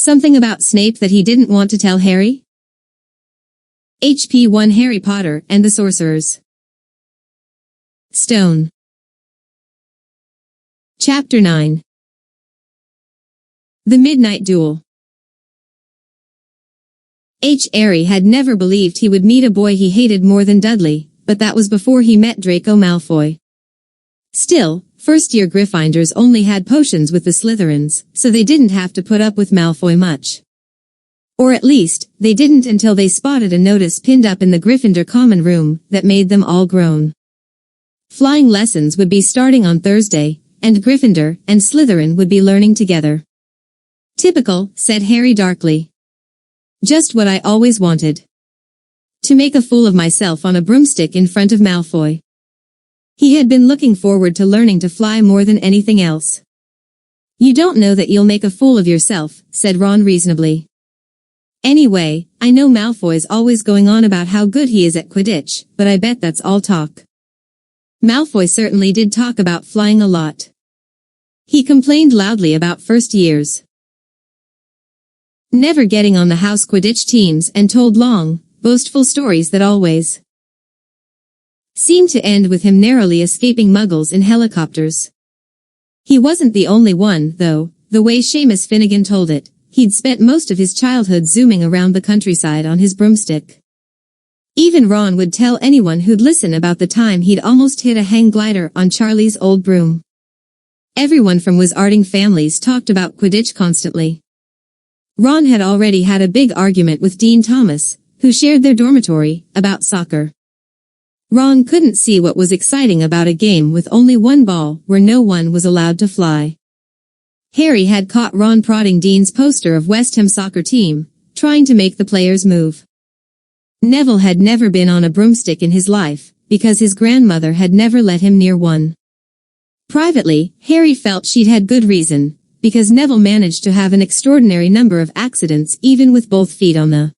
Something about Snape that he didn't want to tell Harry? HP 1 Harry Potter and the Sorcerer's Stone. Chapter 9. The Midnight Duel. Harry had never believed he would meet a boy he hated more than Dudley, but that was before he met Draco Malfoy. Still, first-year Gryffindors only had potions with the Slytherins, so they didn't have to put up with Malfoy much. Or at least, they didn't until they spotted a notice pinned up in the Gryffindor common room that made them all groan. Flying lessons would be starting on Thursday, and Gryffindor and Slytherin would be learning together. Typical, said Harry darkly. Just what I always wanted. To make a fool of myself on a broomstick in front of Malfoy. He had been looking forward to learning to fly more than anything else. You don't know that you'll make a fool of yourself, said Ron reasonably. Anyway, I know Malfoy's always going on about how good he is at Quidditch, but I bet that's all talk. Malfoy certainly did talk about flying a lot. He complained loudly about first years never getting on the house Quidditch teams and told long, boastful stories that always seemed to end with him narrowly escaping muggles in helicopters. He wasn't the only one, though. The way Seamus Finnegan told it, he'd spent most of his childhood zooming around the countryside on his broomstick. Even Ron would tell anyone who'd listen about the time he'd almost hit a hang glider on Charlie's old broom. Everyone from wizarding families talked about Quidditch constantly. Ron had already had a big argument with Dean Thomas, who shared their dormitory, about soccer. Ron couldn't see what was exciting about a game with only one ball where no one was allowed to fly. Harry had caught Ron prodding Dean's poster of West Ham soccer team, trying to make the players move. Neville had never been on a broomstick in his life, because his grandmother had never let him near one. Privately, Harry felt she'd had good reason, because Neville managed to have an extraordinary number of accidents even with both feet on the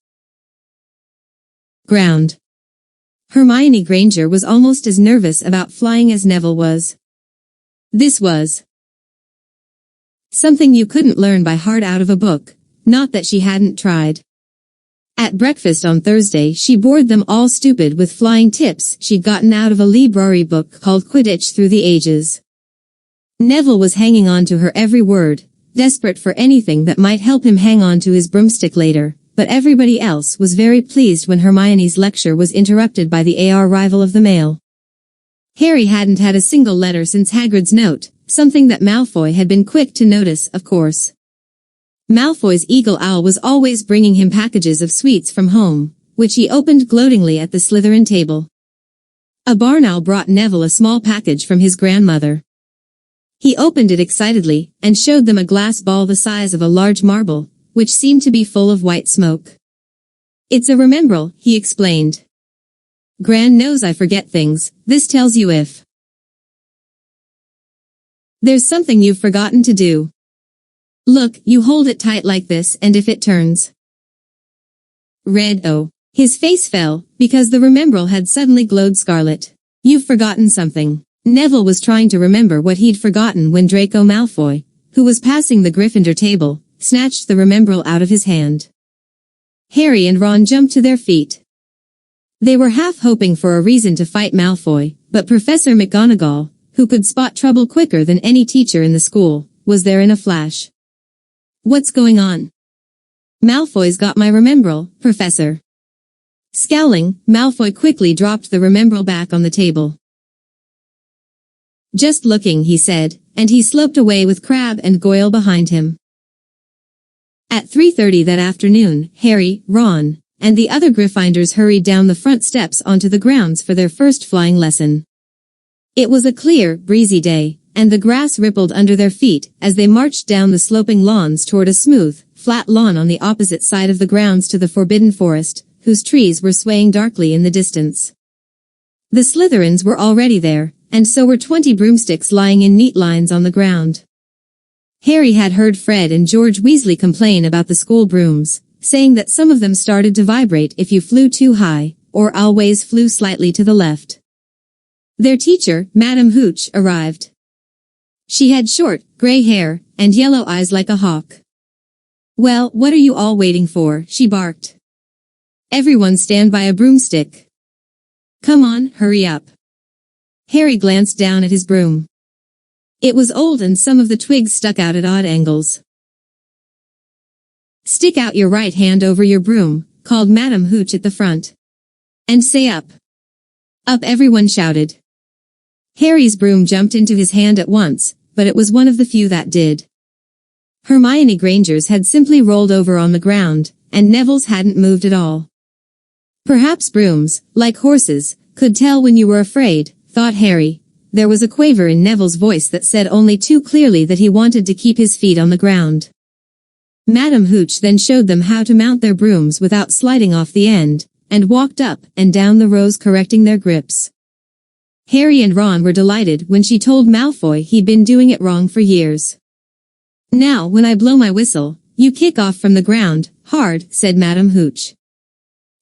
ground. Hermione Granger was almost as nervous about flying as Neville was. This was something you couldn't learn by heart out of a book, not that she hadn't tried. At breakfast on Thursday she bored them all stupid with flying tips she'd gotten out of a library book called Quidditch Through the Ages. Neville was hanging on to her every word, desperate for anything that might help him hang on to his broomstick later, but everybody else was very pleased when Hermione's lecture was interrupted by the arrival of the mail. Harry hadn't had a single letter since Hagrid's note, something that Malfoy had been quick to notice, of course. Malfoy's eagle owl was always bringing him packages of sweets from home, which he opened gloatingly at the Slytherin table. A barn owl brought Neville a small package from his grandmother. He opened it excitedly, and showed them a glass ball the size of a large marble, which seemed to be full of white smoke. It's a remembrall, he explained. Gran knows I forget things, this tells you if there's something you've forgotten to do. Look, you hold it tight like this and if it turns red, oh. His face fell, because the remembrall had suddenly glowed scarlet. You've forgotten something. Neville was trying to remember what he'd forgotten when Draco Malfoy, who was passing the Gryffindor table, snatched the remembrall out of his hand. Harry and Ron jumped to their feet. They were half hoping for a reason to fight Malfoy, but Professor McGonagall, who could spot trouble quicker than any teacher in the school, was there in a flash. What's going on? Malfoy's got my remembrall, Professor. Scowling, Malfoy quickly dropped the remembrall back on the table. Just looking, he said, and he sloped away with Crabbe and Goyle behind him. At 3:30 that afternoon, Harry, Ron, and the other Gryffindors hurried down the front steps onto the grounds for their first flying lesson. It was a clear, breezy day, and the grass rippled under their feet as they marched down the sloping lawns toward a smooth, flat lawn on the opposite side of the grounds to the Forbidden Forest, whose trees were swaying darkly in the distance. The Slytherins were already there, and so were 20 broomsticks lying in neat lines on the ground. Harry had heard Fred and George Weasley complain about the school brooms, saying that some of them started to vibrate if you flew too high, or always flew slightly to the left. Their teacher, Madame Hooch, arrived. She had short, gray hair, and yellow eyes like a hawk. Well, what are you all waiting for? She barked. Everyone stand by a broomstick. Come on, hurry up. Harry glanced down at his broom. It was old and some of the twigs stuck out at odd angles. Stick out your right hand over your broom, called Madam Hooch at the front. And say up. Up, everyone shouted. Harry's broom jumped into his hand at once, but it was one of the few that did. Hermione Granger's had simply rolled over on the ground, and Neville's hadn't moved at all. Perhaps brooms, like horses, could tell when you were afraid, thought Harry. There was a quaver in Neville's voice that said only too clearly that he wanted to keep his feet on the ground. Madam Hooch then showed them how to mount their brooms without sliding off the end, and walked up and down the rows correcting their grips. Harry and Ron were delighted when she told Malfoy he'd been doing it wrong for years. Now, when I blow my whistle, you kick off from the ground, hard, said Madam Hooch.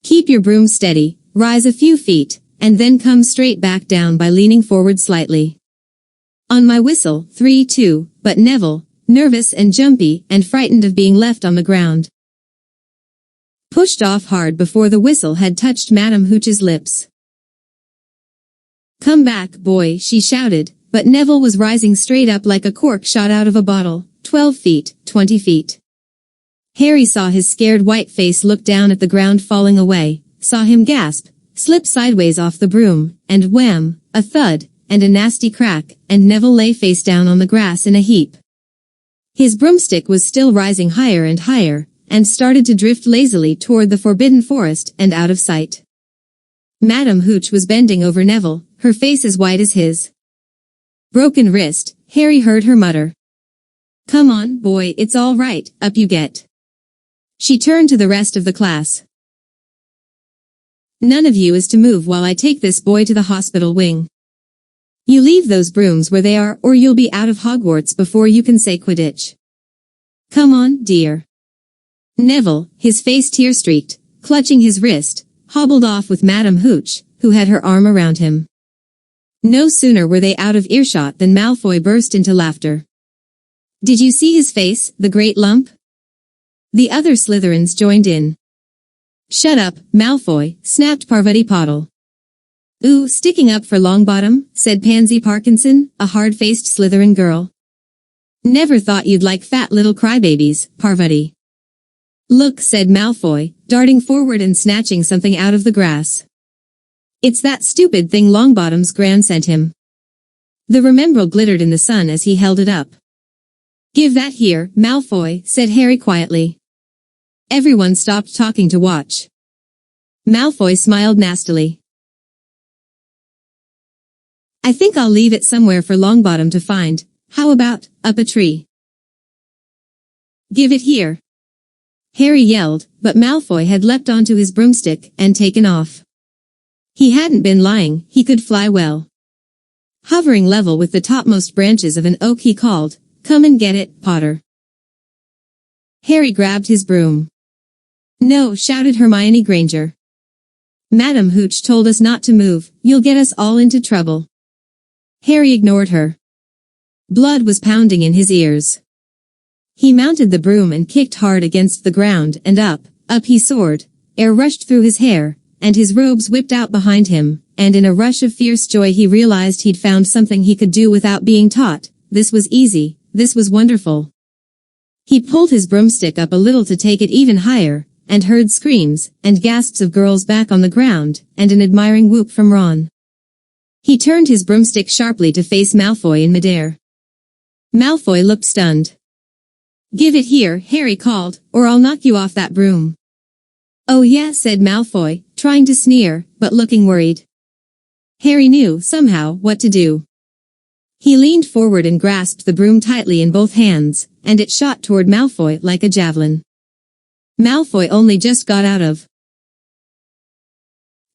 Keep your broom steady, rise a few feet, and then come straight back down by leaning forward slightly. On my whistle, 3, 2, but Neville, nervous and jumpy and frightened of being left on the ground, pushed off hard before the whistle had touched Madam Hooch's lips. Come back, boy, she shouted, but Neville was rising straight up like a cork shot out of a bottle, 12 feet, 20 feet. Harry saw his scared white face look down at the ground falling away, saw him gasp, slip sideways off the broom, and wham, a thud, and a nasty crack, and Neville lay face down on the grass in a heap. His broomstick was still rising higher and higher, and started to drift lazily toward the forbidden forest and out of sight. Madam Hooch was bending over Neville, her face as white as his. Broken wrist, Harry heard her mutter. Come on, boy, it's all right, up you get. She turned to the rest of the class. None of you is to move while I take this boy to the hospital wing. You leave those brooms where they are or you'll be out of Hogwarts before you can say Quidditch. Come on, dear. Neville, his face tear-streaked, clutching his wrist, hobbled off with Madam Hooch, who had her arm around him. No sooner were they out of earshot than Malfoy burst into laughter. Did you see his face, the great lump? The other Slytherins joined in. Shut up, Malfoy, snapped Parvati Patil. Ooh, sticking up for Longbottom, said Pansy Parkinson, a hard-faced Slytherin girl. Never thought you'd like fat little crybabies, Parvati. Look, said Malfoy, darting forward and snatching something out of the grass. It's that stupid thing Longbottom's gran sent him. The remembrall glittered in the sun as he held it up. Give that here, Malfoy, said Harry quietly. Everyone stopped talking to watch. Malfoy smiled nastily. I think I'll leave it somewhere for Longbottom to find. How about, up a tree? Give it here. Harry yelled, but Malfoy had leapt onto his broomstick and taken off. He hadn't been lying, he could fly well. Hovering level with the topmost branches of an oak he called, Come and get it, Potter. Harry grabbed his broom. No, shouted Hermione Granger. Madam Hooch told us not to move, you'll get us all into trouble. Harry ignored her. Blood was pounding in his ears. He mounted the broom and kicked hard against the ground and up he soared, air rushed through his hair, and his robes whipped out behind him, and in a rush of fierce joy he realized he'd found something he could do without being taught. This was easy, this was wonderful. He pulled his broomstick up a little to take it even higher, and heard screams and gasps of girls back on the ground, and an admiring whoop from Ron. He turned his broomstick sharply to face Malfoy in midair. Malfoy looked stunned. Give it here, Harry called, or I'll knock you off that broom. Oh yeah, said Malfoy, trying to sneer, but looking worried. Harry knew, somehow, what to do. He leaned forward and grasped the broom tightly in both hands, and it shot toward Malfoy like a javelin. Malfoy only just got out of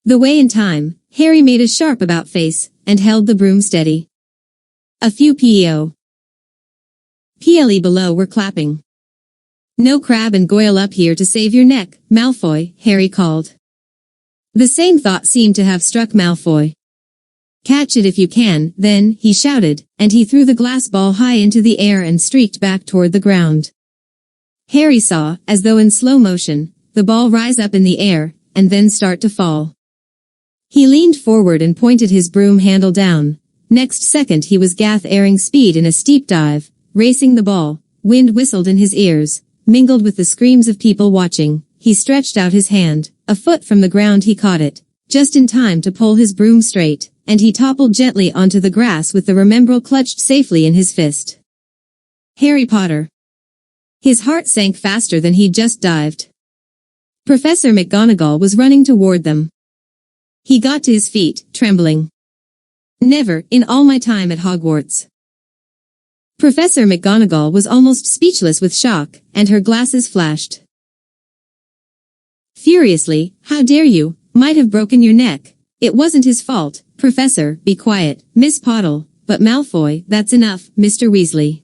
the way in time. Harry made a sharp about-face, and held the broom steady. A few PEO. PLE below were clapping. No Crab and Goyle up here to save your neck, Malfoy, Harry called. The same thought seemed to have struck Malfoy. Catch it if you can, then, he shouted, and he threw the glass ball high into the air and streaked back toward the ground. Harry saw, as though in slow motion, the ball rise up in the air, and then start to fall. He leaned forward and pointed his broom handle down. Next second he was gath-airing speed in a steep dive, racing the ball. Wind whistled in his ears, mingled with the screams of people watching. He stretched out his hand. A foot from the ground he caught it, just in time to pull his broom straight, and he toppled gently onto the grass with the remembrall clutched safely in his fist. Harry Potter. His heart sank faster than he'd just dived. Professor McGonagall was running toward them. He got to his feet, trembling. Never, in all my time at Hogwarts. Professor McGonagall was almost speechless with shock, and her glasses flashed. Furiously, how dare you, might have broken your neck. It wasn't his fault. Professor, be quiet, Miss Potter, but Malfoy, that's enough, Mr. Weasley.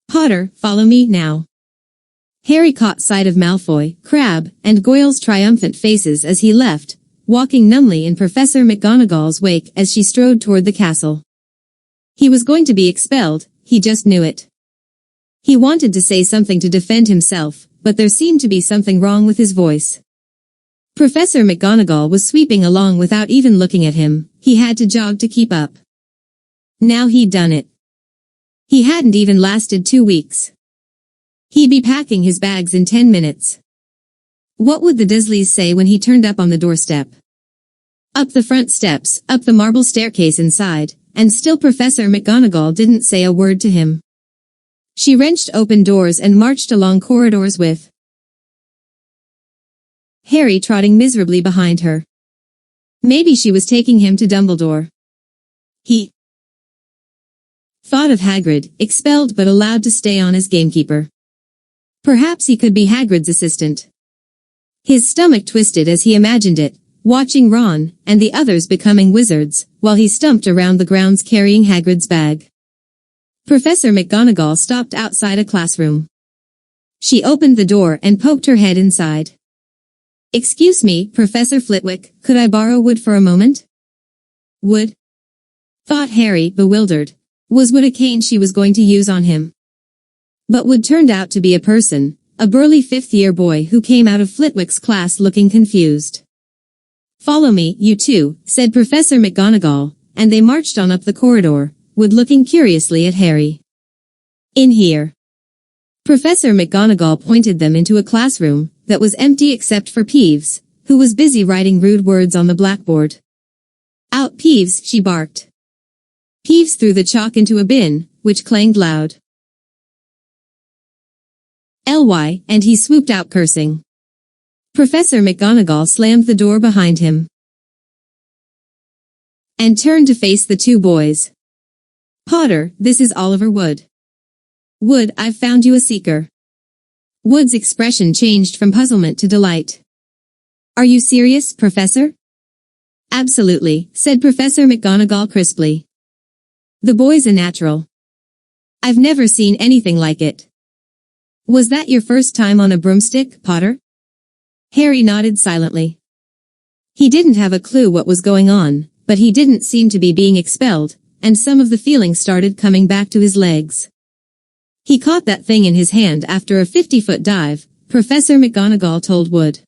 Potter, follow me now. Harry caught sight of Malfoy, Crabbe, and Goyle's triumphant faces as he left, walking numbly in Professor McGonagall's wake as she strode toward the castle. He was going to be expelled, he just knew it. He wanted to say something to defend himself, but there seemed to be something wrong with his voice. Professor McGonagall was sweeping along without even looking at him. He had to jog to keep up. Now he'd done it. He hadn't even lasted 2 weeks. He'd be packing his bags in 10 minutes. What would the Dursleys say when he turned up on the doorstep? Up the front steps, up the marble staircase inside, and still Professor McGonagall didn't say a word to him. She wrenched open doors and marched along corridors with Harry trotting miserably behind her. Maybe she was taking him to Dumbledore. He thought of Hagrid, expelled but allowed to stay on as gamekeeper. Perhaps he could be Hagrid's assistant. His stomach twisted as he imagined it, watching Ron and the others becoming wizards, while he stumped around the grounds carrying Hagrid's bag. Professor McGonagall stopped outside a classroom. She opened the door and poked her head inside. Excuse me, Professor Flitwick, could I borrow Wood for a moment? Wood? Thought Harry, bewildered. Was Wood a cane she was going to use on him? But Wood turned out to be a person, a burly fifth-year boy who came out of Flitwick's class looking confused. Follow me, you two, said Professor McGonagall, and they marched on up the corridor, Wood looking curiously at Harry. In here. Professor McGonagall pointed them into a classroom that was empty except for Peeves, who was busy writing rude words on the blackboard. Out Peeves, she barked. Peeves threw the chalk into a bin, which clanged loud. Ly, and he swooped out cursing. Professor McGonagall slammed the door behind him and turned to face the two boys. Potter, this is Oliver Wood. Wood, I've found you a seeker. Wood's expression changed from puzzlement to delight. Are you serious, Professor? Absolutely, said Professor McGonagall crisply. The boy's a natural. I've never seen anything like it. Was that your first time on a broomstick, Potter? Harry nodded silently. He didn't have a clue what was going on, but he didn't seem to be being expelled, and some of the feeling started coming back to his legs. He caught that thing in his hand after a 50-foot dive, Professor McGonagall told Wood.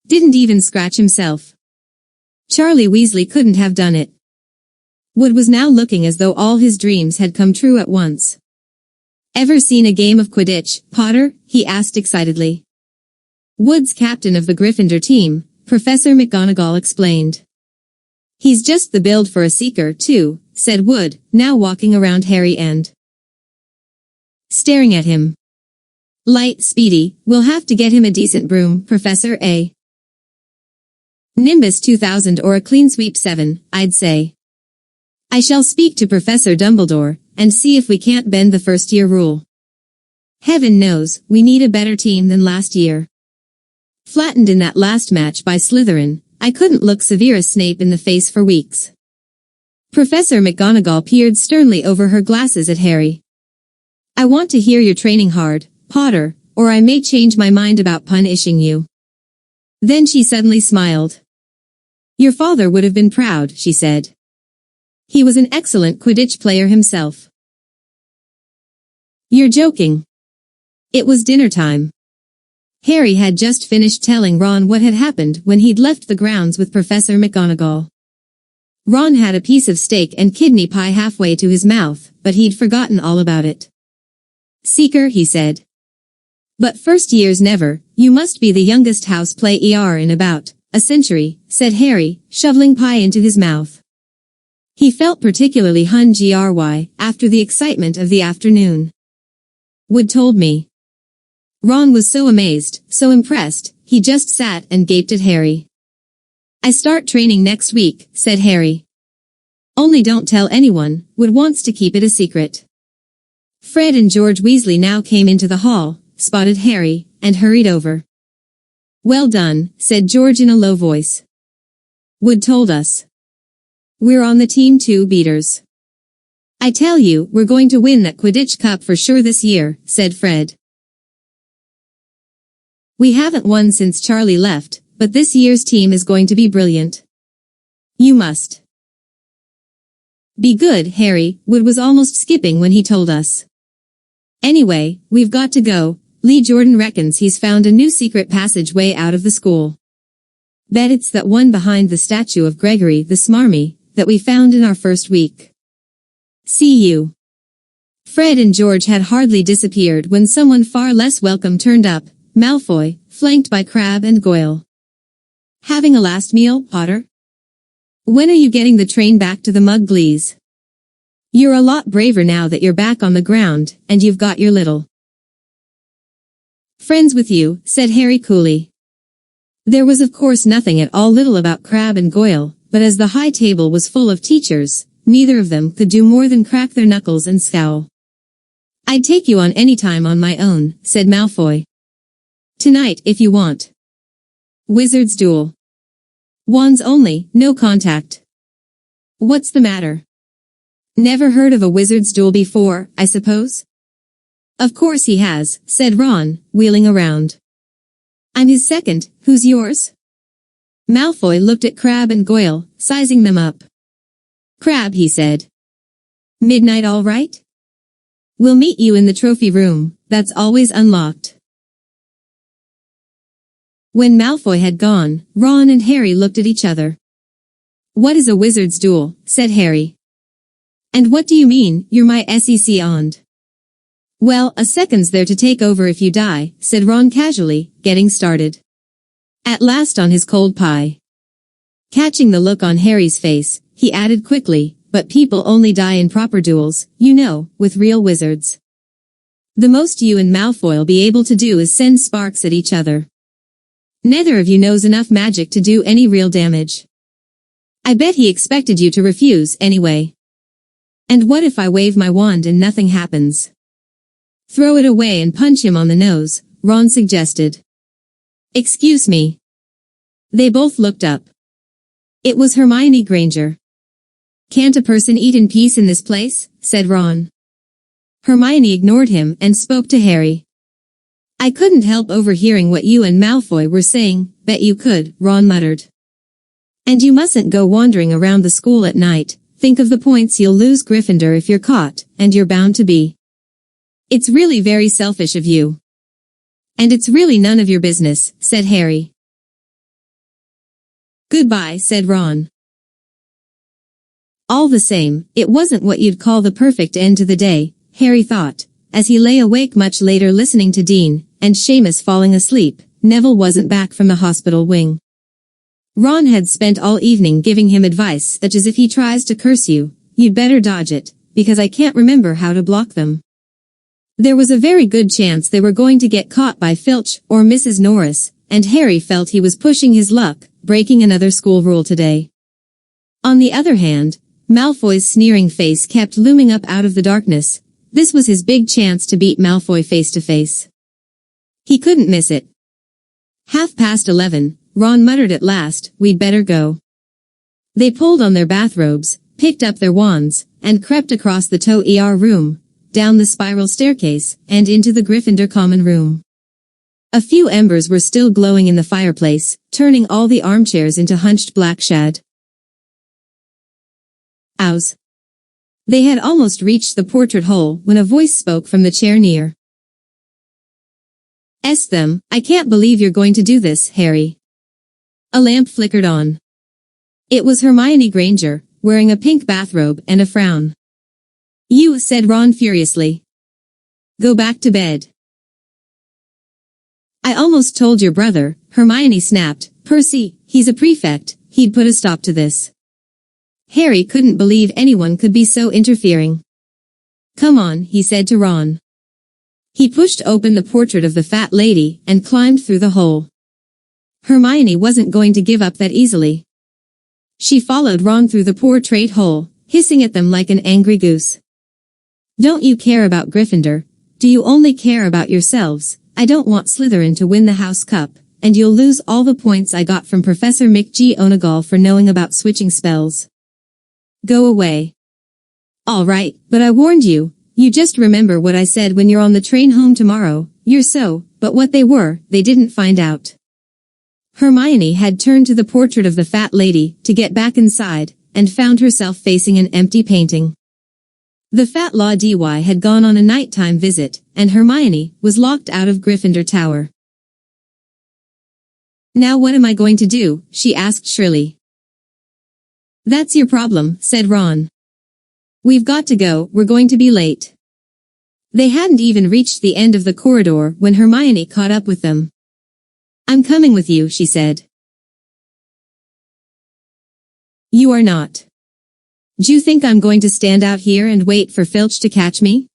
Didn't even scratch himself. Charlie Weasley couldn't have done it. Wood was now looking as though all his dreams had come true at once. Ever seen a game of Quidditch, Potter? He asked excitedly. Wood's captain of the Gryffindor team, Professor McGonagall explained. He's just the build for a seeker, too, said Wood, now walking around Harry and staring at him. Light, speedy, we'll have to get him a decent broom, Professor A. Nimbus 2000 or a clean sweep 7, I'd say. I shall speak to Professor Dumbledore, and see if we can't bend the first-year rule. Heaven knows, we need a better team than last year. Flattened in that last match by Slytherin, I couldn't look Severus Snape in the face for weeks. Professor McGonagall peered sternly over her glasses at Harry. I want to hear you're training hard, Potter, or I may change my mind about punishing you. Then she suddenly smiled. Your father would have been proud, she said. He was an excellent Quidditch player himself. You're joking. It was dinner time. Harry had just finished telling Ron what had happened when he'd left the grounds with Professor McGonagall. Ron had a piece of steak and kidney pie halfway to his mouth, but he'd forgotten all about it. "Seeker," he said. "But first years never, you must be the youngest house play in about a century," said Harry, shoveling pie into his mouth. He felt particularly hungry after the excitement of the afternoon. "Wood told me." Ron was so amazed, so impressed, he just sat and gaped at Harry. "I start training next week," said Harry. "Only don't tell anyone, Wood wants to keep it a secret." Fred and George Weasley now came into the hall, spotted Harry, and hurried over. "Well done," said George in a low voice. "Wood told us. We're on the team 2 beaters. I tell you, we're going to win that Quidditch Cup for sure this year," said Fred. "We haven't won since Charlie left, but this year's team is going to be brilliant. You must be good, Harry," Wood was almost skipping when he told us. "Anyway, we've got to go. Lee Jordan reckons he's found a new secret passageway out of the school. Bet it's that one behind the statue of Gregory the Smarmy that we found in our first week. See you." Fred and George had hardly disappeared when someone far less welcome turned up, Malfoy, flanked by Crabbe and Goyle. "Having a last meal, Potter? When are you getting the train back to the Muggleys? You're a lot braver now that you're back on the ground, and you've got your little friends with you," said Harry coolly. There was of course nothing at all little about Crabbe and Goyle, but as the high table was full of teachers, neither of them could do more than crack their knuckles and scowl. "I'd take you on any time on my own," said Malfoy. "Tonight if you want. Wizard's duel. Wands only, no contact." "What's the matter? Never heard of a wizard's duel before, I suppose?" "Of course he has," said Ron, wheeling around. "I'm his second, who's yours?" Malfoy looked at Crabbe and Goyle, sizing them up. "Crabbe," he said. "Midnight all right? We'll meet you in the trophy room, that's always unlocked." When Malfoy had gone, Ron and Harry looked at each other. "What is a wizard's duel?" said Harry. "And what do you mean, you're my SEC aunt?" "Well, a second's there to take over if you die," said Ron casually, getting started. At last on his cold pie. Catching the look on Harry's face, he added quickly, "But people only die in proper duels, you know, with real wizards. The most you and Malfoy'll be able to do is send sparks at each other. Neither of you knows enough magic to do any real damage. I bet he expected you to refuse anyway. And what if I wave my wand and nothing happens?" "Throw it away and punch him on the nose," Ron suggested. "Excuse me." They both looked up. It was Hermione Granger. "Can't a person eat in peace in this place?" said Ron. Hermione ignored him and spoke to Harry. "I couldn't help overhearing what you and Malfoy were saying." "Bet you could," Ron muttered. "And you mustn't go wandering around the school at night. Think of the points you'll lose, Gryffindor, if you're caught, and you're bound to be. It's really very selfish of you." "And it's really none of your business," said Harry. "Goodbye," said Ron. All the same, it wasn't what you'd call the perfect end to the day, Harry thought, as he lay awake much later listening to Dean and Seamus falling asleep. Neville wasn't back from the hospital wing. Ron had spent all evening giving him advice such as, "If he tries to curse you, you'd better dodge it, because I can't remember how to block them." There was a very good chance they were going to get caught by Filch or Mrs. Norris, and Harry felt he was pushing his luck, breaking another school rule today. On the other hand, Malfoy's sneering face kept looming up out of the darkness. This was his big chance to beat Malfoy face to face. He couldn't miss it. 11:30, Ron muttered at last, "We'd better go." They pulled on their bathrobes, picked up their wands, and crept across the room, down the spiral staircase, and into the Gryffindor common room. A few embers were still glowing in the fireplace, turning all the armchairs into hunched black shad. Ows. They had almost reached the portrait hole when a voice spoke from the chair near. Them, I can't believe you're going to do this, Harry. A lamp flickered on. It was Hermione Granger, wearing a pink bathrobe and a frown. You, said Ron furiously. Go back to bed. I almost told your brother, Hermione snapped. Percy, he's a prefect, he'd put a stop to this. Harry couldn't believe anyone could be so interfering. Come on, he said to Ron. He pushed open the portrait of the fat lady and climbed through the hole. Hermione wasn't going to give up that easily. She followed Ron through the portrait hole, hissing at them like an angry goose. Don't you care about Gryffindor? Do you only care about yourselves? I don't want Slytherin to win the House Cup, and you'll lose all the points I got from Professor McGonagall for knowing about switching spells. Go away. All right, but I warned you. You just remember what I said when you're on the train home tomorrow. But what they were, they didn't find out. Hermione had turned to the portrait of the fat lady to get back inside, and found herself facing an empty painting. The fat lady had gone on a nighttime visit, and Hermione was locked out of Gryffindor Tower. Now what am I going to do? She asked shrilly. That's your problem, said Ron. We've got to go, we're going to be late. They hadn't even reached the end of the corridor when Hermione caught up with them. I'm coming with you, she said. You are not. Do you think I'm going to stand out here and wait for Filch to catch me?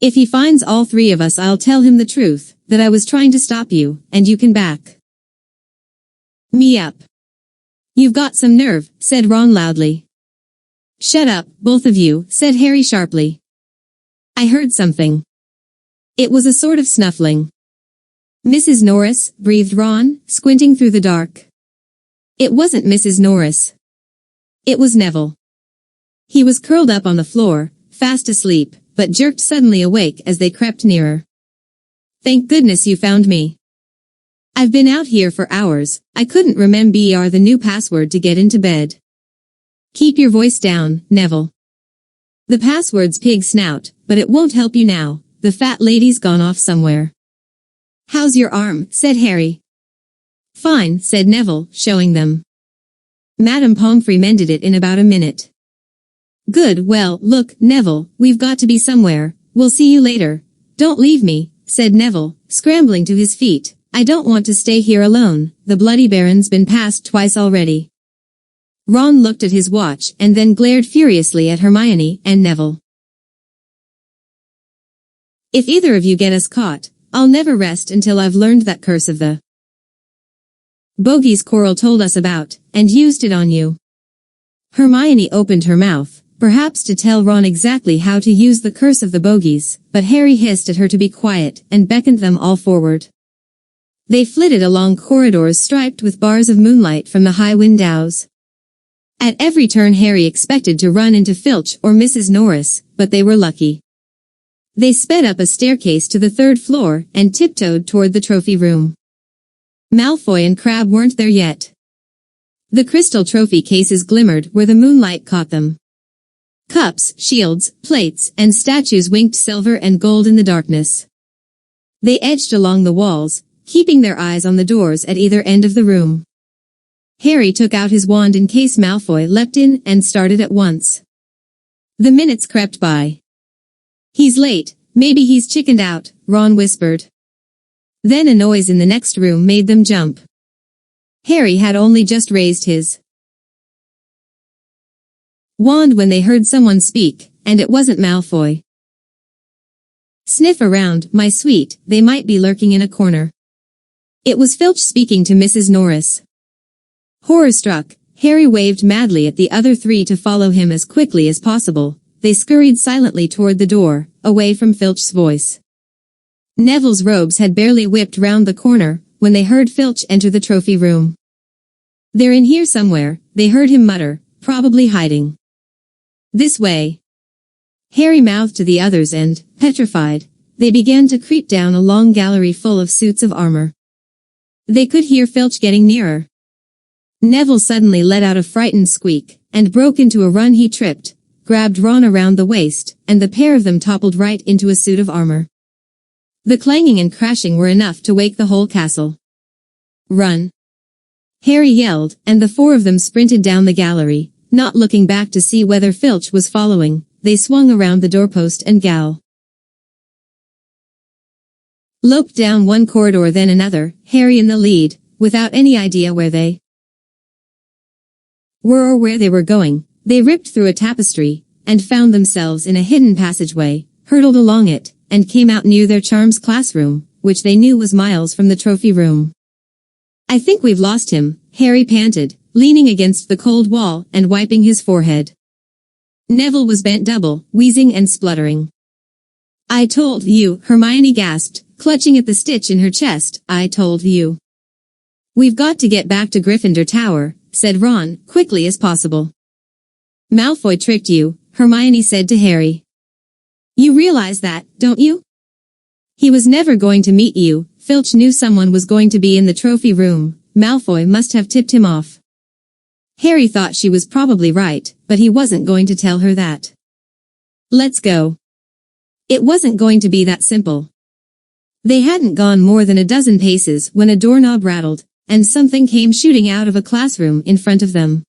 If he finds all three of us, I'll tell him the truth, that I was trying to stop you, and you can back me up. You've got some nerve, said Ron loudly. Shut up, both of you, said Harry sharply. I heard something. It was a sort of snuffling. Mrs. Norris, breathed Ron, squinting through the dark. It wasn't Mrs. Norris. It was Neville. He was curled up on the floor, fast asleep, but jerked suddenly awake as they crept nearer. Thank goodness you found me. I've been out here for hours, I couldn't remember the new password to get into bed. Keep your voice down, Neville. The password's pig snout, but it won't help you now, the fat lady's gone off somewhere. How's your arm? Said Harry. Fine, said Neville, showing them. Madame Pomfrey mended it in about a minute. Good, well, look, Neville, we've got to be somewhere, we'll see you later. Don't leave me, said Neville, scrambling to his feet. I don't want to stay here alone, the Bloody Baron's been passed twice already. Ron looked at his watch and then glared furiously at Hermione and Neville. If either of you get us caught, I'll never rest until I've learned that curse of the bogies Quirrell told us about, and used it on you. Hermione opened her mouth, perhaps to tell Ron exactly how to use the curse of the bogies, but Harry hissed at her to be quiet and beckoned them all forward. They flitted along corridors striped with bars of moonlight from the high windows. At every turn Harry expected to run into Filch or Mrs. Norris, but they were lucky. They sped up a staircase to the third floor and tiptoed toward the trophy room. Malfoy and Crabbe weren't there yet. The crystal trophy cases glimmered where the moonlight caught them. Cups, shields, plates, and statues winked silver and gold in the darkness. They edged along the walls, keeping their eyes on the doors at either end of the room. Harry took out his wand in case Malfoy leapt in and started at once. The minutes crept by. He's late, maybe he's chickened out, Ron whispered. Then a noise in the next room made them jump. Harry had only just raised his wand when they heard someone speak, and it wasn't Malfoy. Sniff around, my sweet, they might be lurking in a corner. It was Filch speaking to Mrs. Norris. Horror-struck, Harry waved madly at the other three to follow him as quickly as possible. They scurried silently toward the door, away from Filch's voice. Neville's robes had barely whipped round the corner when they heard Filch enter the trophy room. They're in here somewhere, they heard him mutter, probably hiding. This way. Harry mouthed to the others and, petrified, they began to creep down a long gallery full of suits of armor. They could hear Filch getting nearer. Neville suddenly let out a frightened squeak, and broke into a run. He tripped, grabbed Ron around the waist, and the pair of them toppled right into a suit of armor. The clanging and crashing were enough to wake the whole castle. "Run!" Harry yelled, and the four of them sprinted down the gallery, not looking back to see whether Filch was following. They swung around the doorpost and loped down one corridor then another, Harry in the lead, without any idea where they were or where they were going. They ripped through a tapestry, and found themselves in a hidden passageway, hurtled along it, and came out near their charms classroom, which they knew was miles from the trophy room. "I think we've lost him," Harry panted, leaning against the cold wall and wiping his forehead. Neville was bent double, wheezing and spluttering. "I told you," Hermione gasped, clutching at the stitch in her chest. "I told you." "We've got to get back to Gryffindor Tower," said Ron, quickly as possible. "Malfoy tricked you," Hermione said to Harry. "You realize that, don't you? He was never going to meet you. Filch knew someone was going to be in the trophy room. Malfoy must have tipped him off." Harry thought she was probably right, but he wasn't going to tell her that. "Let's go." It wasn't going to be that simple. They hadn't gone more than a dozen paces when a doorknob rattled, and something came shooting out of a classroom in front of them.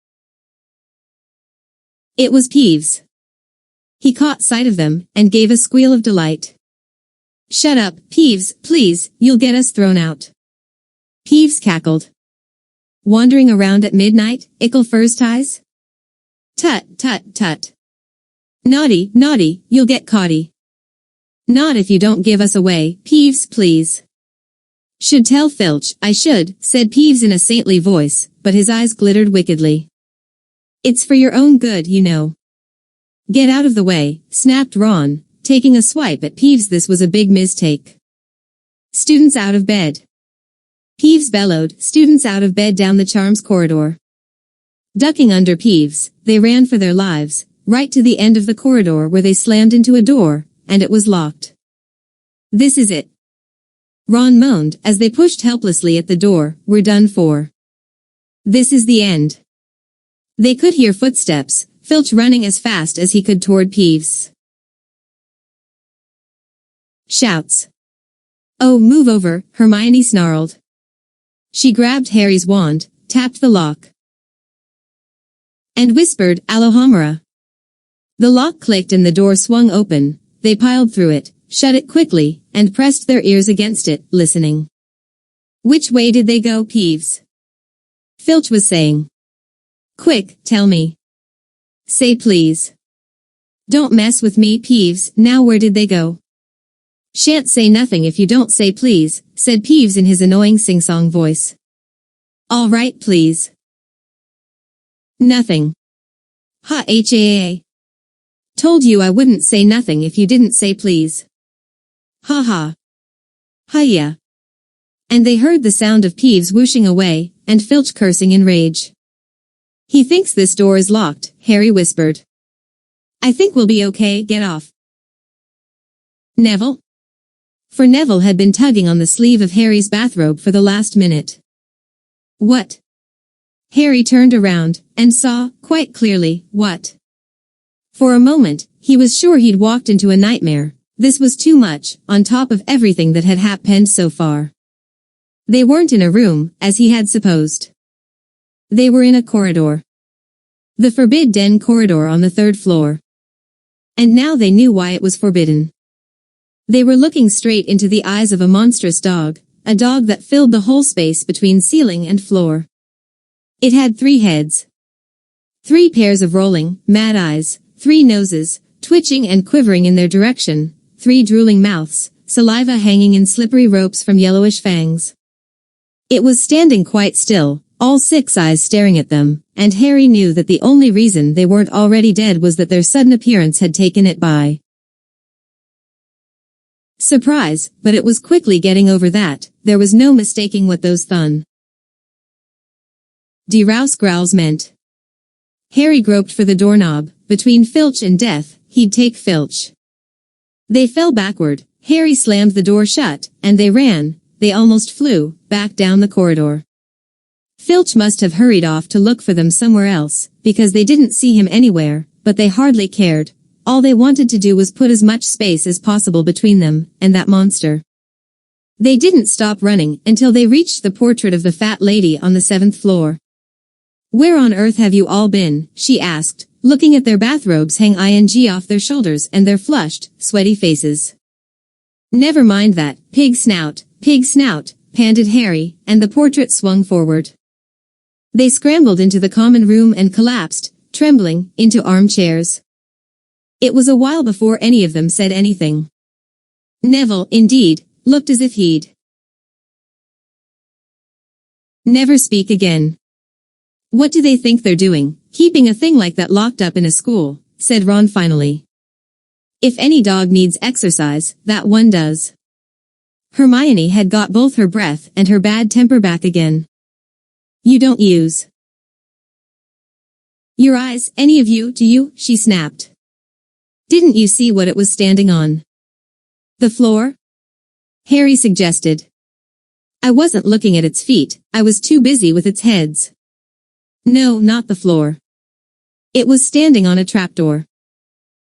It was Peeves. He caught sight of them, and gave a squeal of delight. "Shut up, Peeves, please, you'll get us thrown out." Peeves cackled. "Wandering around at midnight, ickle first ties? Tut, tut, tut. Naughty, naughty, you'll get caughty. Not if you don't give us away, Peeves, please." "Should tell Filch, I should," said Peeves in a saintly voice, but his eyes glittered wickedly. "It's for your own good, you know." "Get out of the way," snapped Ron, taking a swipe at Peeves. This was a big mistake. "Students out of bed." Peeves bellowed, students out of bed down the charms corridor. Ducking under Peeves, they ran for their lives, right to the end of the corridor where they slammed into a door, and it was locked. "This is it," Ron moaned as they pushed helplessly at the door. "We're done for. This is the end." They could hear footsteps, Filch running as fast as he could toward Peeves. Shouts. "Oh, move over," Hermione snarled. She grabbed Harry's wand, tapped the lock, and whispered, "Alohomora." The lock clicked and the door swung open. They piled through it, shut it quickly, and pressed their ears against it, listening. "Which way did they go, Peeves?" Filch was saying. "Quick, tell me. Say please. Don't mess with me, Peeves. Now where did they go?" "Shan't say nothing if you don't say please," said Peeves in his annoying sing-song voice. "All right, please." "Nothing." "Ha-ha. Told you I wouldn't say nothing if you didn't say please." "Ha ha. Hiya." And they heard the sound of Peeves whooshing away, and Filch cursing in rage. "He thinks this door is locked," Harry whispered. "I think we'll be okay, get off." "Neville?" For Neville had been tugging on the sleeve of Harry's bathrobe for the last minute. "What?" Harry turned around, and saw, quite clearly, what. For a moment, he was sure he'd walked into a nightmare. This was too much, on top of everything that had happened so far. They weren't in a room, as he had supposed. They were in a corridor. The Forbidden corridor on the 3rd floor. And now they knew why it was forbidden. They were looking straight into the eyes of a monstrous dog, a dog that filled the whole space between ceiling and floor. It had 3 heads. 3 pairs of rolling, mad eyes, 3 noses, twitching and quivering in their direction, 3 drooling mouths, saliva hanging in slippery ropes from yellowish fangs. It was standing quite still, all 6 eyes staring at them, and Harry knew that the only reason they weren't already dead was that their sudden appearance had taken it by surprise, but it was quickly getting over that. There was no mistaking what those de-rouse growls meant. Harry groped for the doorknob. Between Filch and death, he'd take Filch. They fell backward. Harry slammed the door shut, and they ran. They almost flew, back down the corridor. Filch must have hurried off to look for them somewhere else, because they didn't see him anywhere, but they hardly cared. All they wanted to do was put as much space as possible between them and that monster. They didn't stop running until they reached the portrait of the fat lady on the 7th floor. "Where on earth have you all been?" she asked, looking at their bathrobes hang off their shoulders and their flushed, sweaty faces. "Never mind that, pig snout, panted Harry, and the portrait swung forward. They scrambled into the common room and collapsed, trembling, into armchairs. It was a while before any of them said anything. Neville, indeed, looked as if he'd never speak again. "What do they think they're doing, keeping a thing like that locked up in a school?" said Ron finally. "If any dog needs exercise, that one does." Hermione had got both her breath and her bad temper back again. "You don't use your eyes, any of you, do you?" she snapped. "Didn't you see what it was standing on the floor?" Harry suggested. "I wasn't looking at its feet, I was too busy with its heads." "No, not the floor. It was standing on a trapdoor.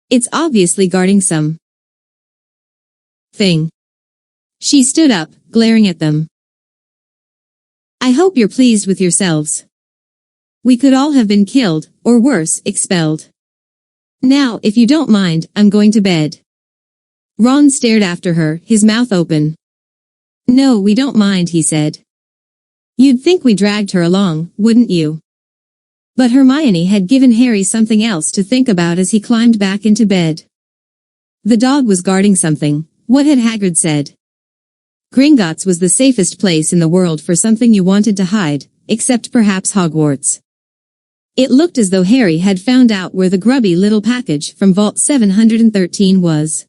It's obviously guarding some thing." She stood up, glaring at them. "I hope you're pleased with yourselves. We could all have been killed, or worse, expelled. Now, if you don't mind, I'm going to bed." Ron stared after her, his mouth open. "No, we don't mind," he said. "You'd think we dragged her along, wouldn't you?" But Hermione had given Harry something else to think about as he climbed back into bed. The dog was guarding something. What had Hagrid said? Gringotts was the safest place in the world for something you wanted to hide, except perhaps Hogwarts. It looked as though Harry had found out where the grubby little package from Vault 713 was.